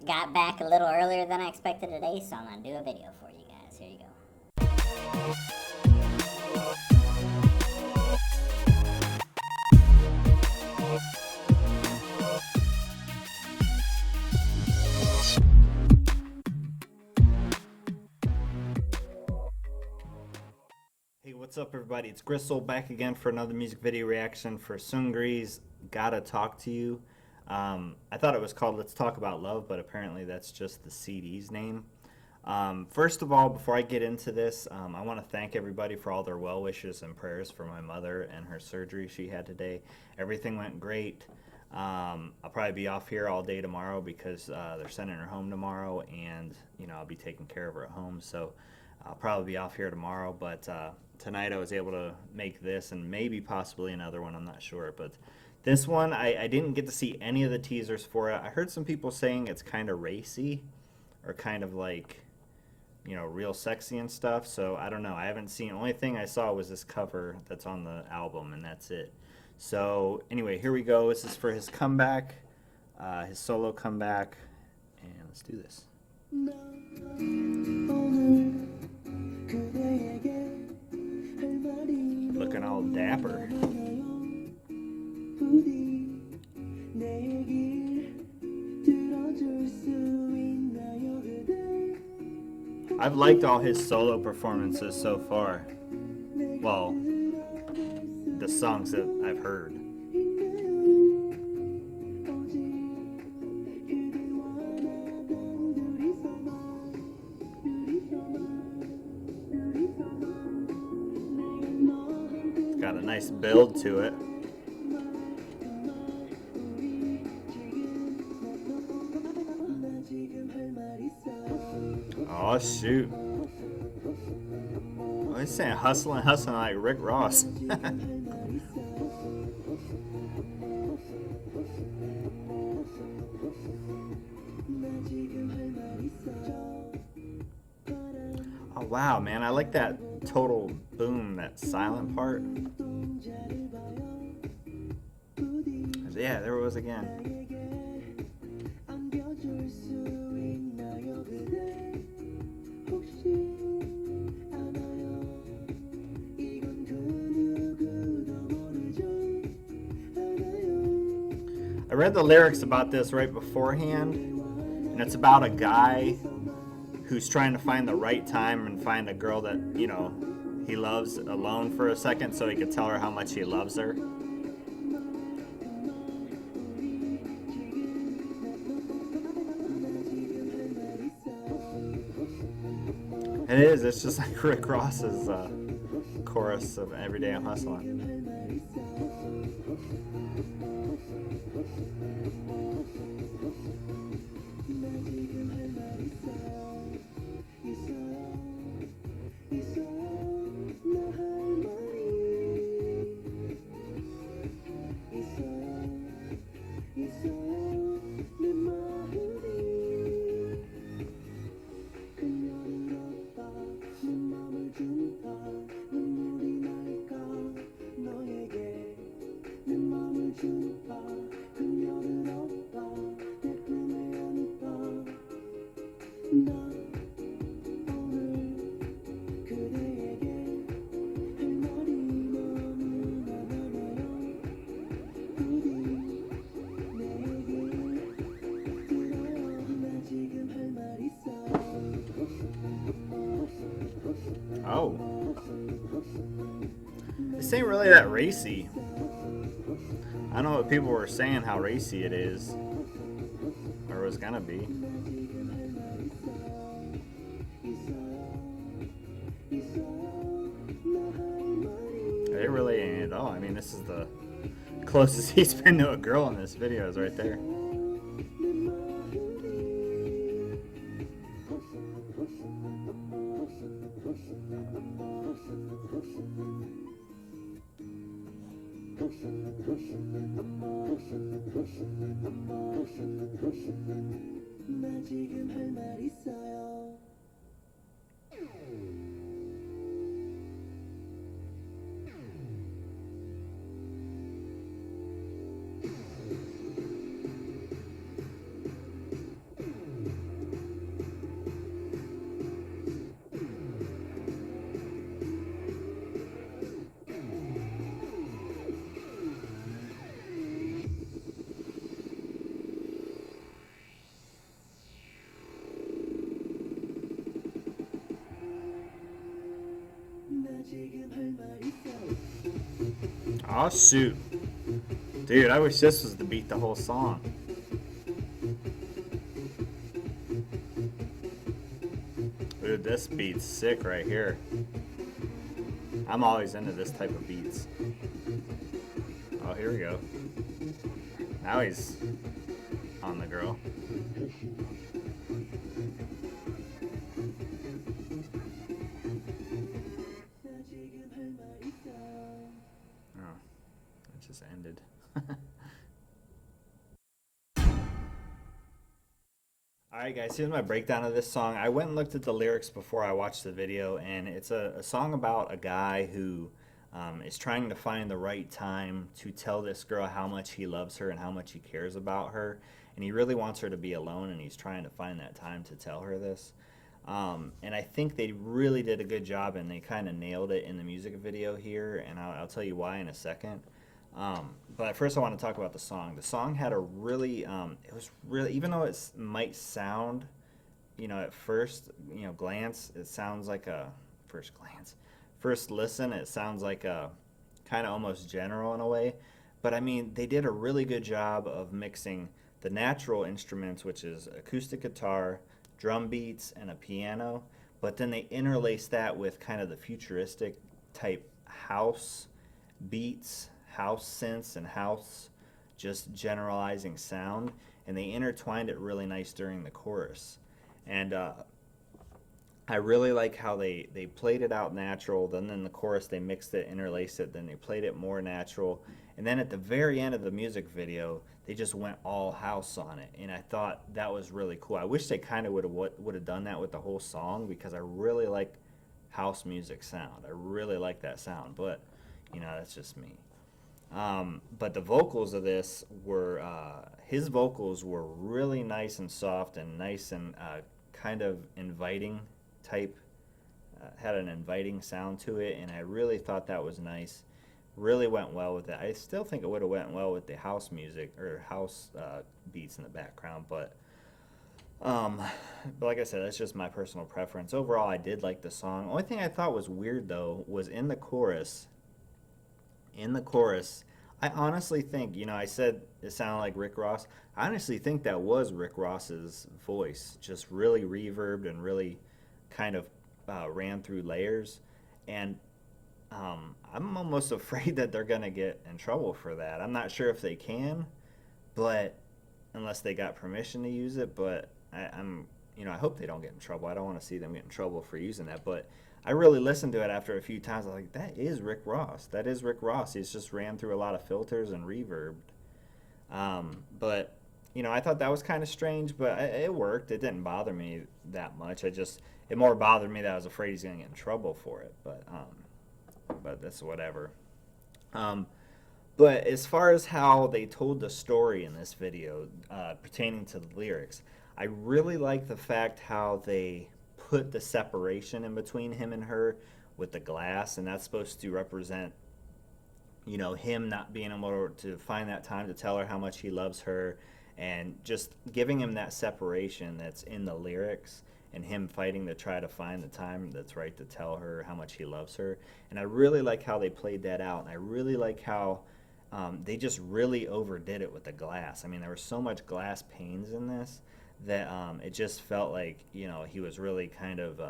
got back a little earlier than I expected today, so I'm gonna do a video for you guys. Here you go. Hey, what's up everybody? It's Grissle back again for another music video reaction for Seungri's Gotta Talk to You. I thought it was called Let's Talk About Love, but apparently that's just the CD's name. First of all, before I get into this, I want to thank everybody for all their well wishes and prayers for my mother and her surgery she had today. Everything went great. I'll probably be off here all day tomorrow because they're sending her home tomorrow, and I'll be taking care of her at home. So I'll probably be off here tomorrow, but tonight I was able to make this and maybe possibly another one, I'm not sure. But this one, I didn't get to see any of the teasers for it. I heard some people saying it's kind of racy or kind of like, real sexy and stuff. So I don't know. I haven't seen, only thing I saw was this cover that's on the album, and that's it. So anyway, here we go. This is for his comeback, his solo comeback, and let's do this. Looking all dapper. I've liked all his solo performances so far. Well, the songs that I've heard. Got a nice build to it. Oh shoot. Oh, he's saying hustling like Rick Ross. Oh wow, man, I like that total boom, that silent part. Yeah, there it was again. I read the lyrics about this right beforehand, and it's about a guy who's trying to find the right time and find a girl that, he loves alone for a second so he could tell her how much he loves her. It is, it's just like Rick Ross's chorus of Every Day I'm Hustling. Oh. This ain't really that racy. I know what people were saying, how racy it is. Or it was gonna be. It really ain't at all. I mean, this is the closest he's been to a girl in this video, is right there. 나 지금 할 말 있어요. Oh shoot. Dude, I wish this was the beat the whole song. Dude, this beat's sick right here. I'm always into this type of beats. Oh, here we go. Now he's on the girl. Oh, it just ended. Alright guys, here's my breakdown of this song. I went and looked at the lyrics before I watched the video, and it's a song about a guy who is trying to find the right time to tell this girl how much he loves her and how much he cares about her, and he really wants her to be alone, and he's trying to find that time to tell her this. And I think they really did a good job, and they kind of nailed it in the music video here, and I'll tell you why in a second. But first I want to talk about the song. The song had a really, it was really, even though it might sound, at first, glance, it sounds like a, first listen, it sounds like a kind of almost general in a way. But I mean, they did a really good job of mixing the natural instruments, which is acoustic guitar, drum beats, and a piano. But then they interlaced that with kind of the futuristic type house beats, house synths, and house just generalizing sound, and they intertwined it really nice during the chorus. And I really like how they played it out natural, then in the chorus they mixed it, interlaced it, then they played it more natural, and then at the very end of the music video they just went all house on it, and I thought that was really cool. I wish they kind of would have done that with the whole song, because I really like house music sound. I really like that sound, but that's just me. But the vocals of this were, his vocals were really nice and soft and nice and kind of inviting type, had an inviting sound to it, and I really thought that was nice. Really went well with it. I still think it would have went well with the house music or house beats in the background, but like I said, that's just my personal preference. Overall, I did like the song. Only thing I thought was weird though was in the chorus. I honestly think, I said it sounded like Rick Ross. I honestly think that was Rick Ross's voice, just really reverbed and really kind of ran through layers. And I'm almost afraid that they're going to get in trouble for that. I'm not sure if they can, but unless they got permission to use it, but I hope they don't get in trouble. I don't want to see them get in trouble for using that, but I really listened to it after a few times. I was like, that is Rick Ross. That is Rick Ross. He's just ran through a lot of filters and reverbed. But, I thought that was kind of strange, but it worked. It didn't bother me that much. It more bothered me that I was afraid he's going to get in trouble for it. But that's whatever. But as far as how they told the story in this video pertaining to the lyrics, I really like the fact how they put the separation in between him and her with the glass, and that's supposed to represent, him not being able to find that time to tell her how much he loves her, and just giving him that separation that's in the lyrics, and him fighting to try to find the time that's right to tell her how much he loves her. And I really like how they played that out, and I really like how they just really overdid it with the glass. I mean, there was so much glass panes in this that it just felt like, he was really kind of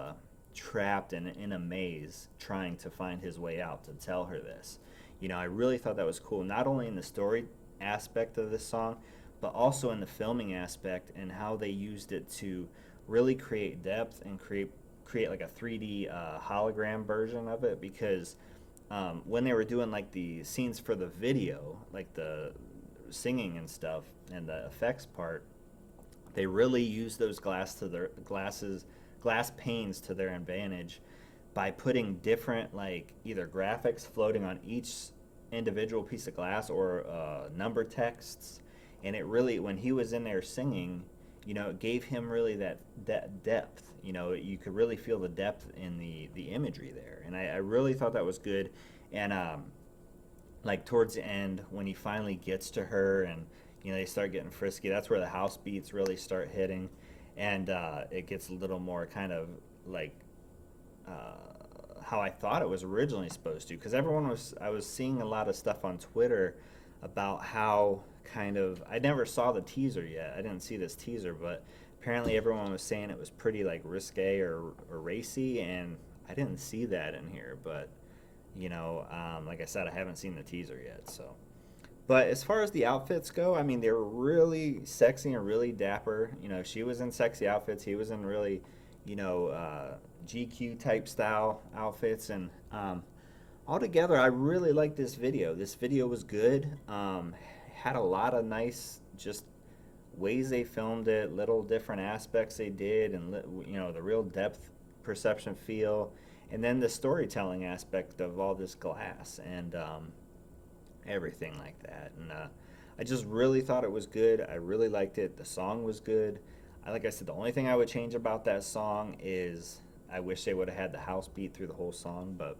trapped in a maze trying to find his way out to tell her this. I really thought that was cool, not only in the story aspect of this song, but also in the filming aspect and how they used it to really create depth and create like a 3D hologram version of it, because when they were doing like the scenes for the video, like the singing and stuff and the effects part, they really used those glass panes to their advantage by putting different, like, either graphics floating on each individual piece of glass or number texts. And it really, when he was in there singing, it gave him really that depth. You could really feel the depth in the imagery there, and I really thought that was good. And like towards the end, when he finally gets to her and they start getting frisky, that's where the house beats really start hitting, and it gets a little more kind of like how I thought it was originally supposed to, because I was seeing a lot of stuff on Twitter about how I never saw the teaser yet. I didn't see this teaser, but apparently everyone was saying it was pretty like risque or racy, and I didn't see that in here. But like I said, I haven't seen the teaser yet. So, but as far as the outfits go, I mean, they were really sexy and really dapper. She was in sexy outfits. He was in really, GQ type style outfits, and altogether, I really liked this video. This video was good. Had a lot of nice just ways they filmed it, little different aspects they did, and the real depth perception feel, and then the storytelling aspect of all this glass and everything like that. And I just really thought it was good. I really liked it. The song was good. Like I said, the only thing I would change about that song is I wish they would have had the house beat through the whole song, but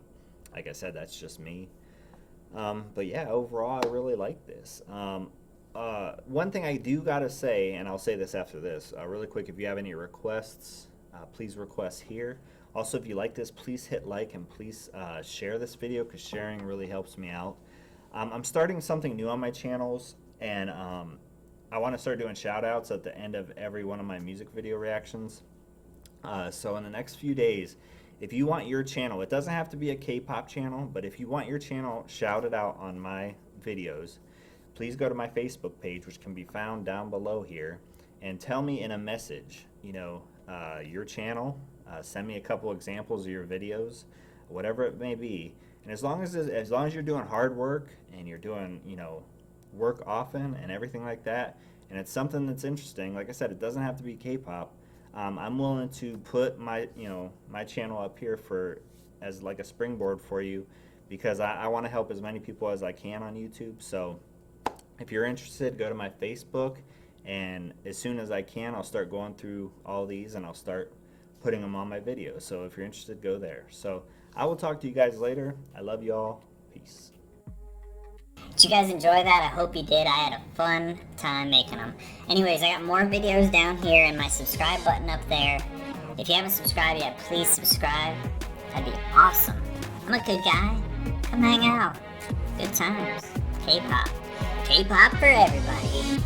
like I said, that's just me. But yeah, overall, I really like this. One thing I do gotta say, and I'll say this after this, really quick, if you have any requests, please request here. Also, if you like this, please hit like and please share this video, because sharing really helps me out. I'm starting something new on my channels, and I want to start doing shout outs at the end of every one of my music video reactions. So in the next few days, if you want your channel, it doesn't have to be a K-pop channel, but if you want your channel shouted out on my videos, please go to my Facebook page, which can be found down below here, and tell me in a message, your channel. Send me a couple examples of your videos, whatever it may be. And as long as you're doing hard work and you're doing, work often and everything like that, and it's something that's interesting, like I said, it doesn't have to be K-pop. I'm willing to put my channel up here as like a springboard for you, because I want to help as many people as I can on YouTube. So if you're interested, go to my Facebook, and as soon as I can, I'll start going through all these and I'll start putting them on my videos. So if you're interested, go there. So I will talk to you guys later. I love you all. Peace. Did you guys enjoy that? I hope you did. I had a fun time making them. Anyways, I got more videos down here and my subscribe button up there. If you haven't subscribed yet, please subscribe. That'd be awesome. I'm a good guy. Come hang out. Good times. K-pop. K-pop for everybody.